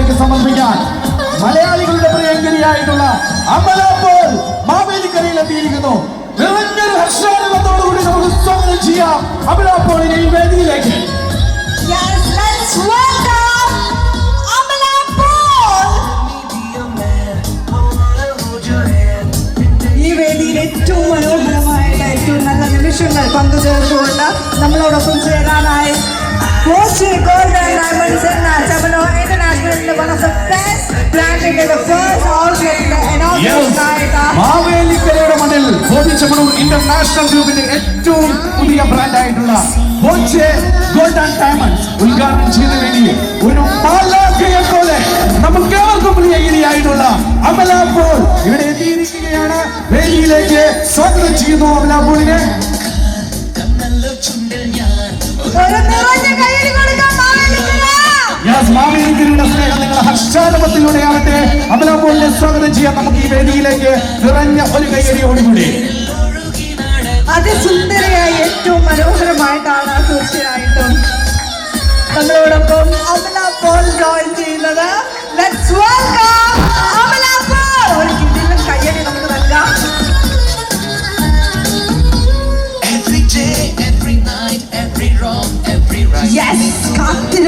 പോളിലേക്ക് സമർപ്പിക്കാൻ മലയാളികളുടെ പ്രിയങ്കരിയായിട്ടുള്ള അമല പോൾ മാവേലിക്കരയിൽ എത്തിയിരിക്കുന്നു. നിറഞ്ഞൊരു ഹർഷാരവത്തോടുകൂടി നമുക്ക് സ്വാഗതം ചെയ്യാം അമല പോളിനെ ഈ വേദിയിലേക്ക്. ഈ വേദിയിൽ ഏറ്റവും മനോഹരമായിട്ട് ഏറ്റവും നല്ല നിമിഷങ്ങൾ പങ്കുചേർന്നുകൊണ്ട് നമ്മളോടൊപ്പം ചേരാനായി കോച്ച് ഗോൾഡൻ ഡയമണ്ട്സ് എന്ന ചമനോ ഇന്റർനാഷണലിന്റെ one of the best branding the first outlet മാവേലിക്കരയുടെ മണ്ണിൽ ചമനൂർ ഇന്റർനാഷണൽ ഗ്രൂപ്പിന്റെ ഏറ്റവും പുതിയ ബ്രാൻഡായിട്ടുള്ള കോച്ച് ഗോൾഡൻ ഡയമണ്ട്സ് ഉദ്ഘാടനം ചെയ്ത വേണ്ടി ഒരു മാലാഖയെ പോലെ നമുക്ക് ഏവർക്കും പ്രിയങ്കരിയായിട്ടുള്ള അമല പോൾ ഇവിടെ എത്തിയിരിക്കുകയാണ്. വേദിയിലേക്ക് സ്വാഗതം ചെയ്യുന്നു അമല പോളിനെ. മാവേലിക്കരയുടെ സ്നേഹം നിങ്ങൾ ഹർഷാരവത്തിലൂടെയാവട്ടെ. അമല പോളിനെ സ്വാഗതം ചെയ്യാൻ നമുക്ക് ഈ വേദിയിലേക്ക് നിറഞ്ഞ ഒരു കയ്യടിയോടുകൂടി. അതിസുന്ദരിയായി ഏറ്റവും മനോഹരമായിട്ടാണ് തീർച്ചയായിട്ടും നമ്മളോടൊപ്പം അമല പോൾ ജോയിൻ ചെയ്യുന്നത്. Let's welcome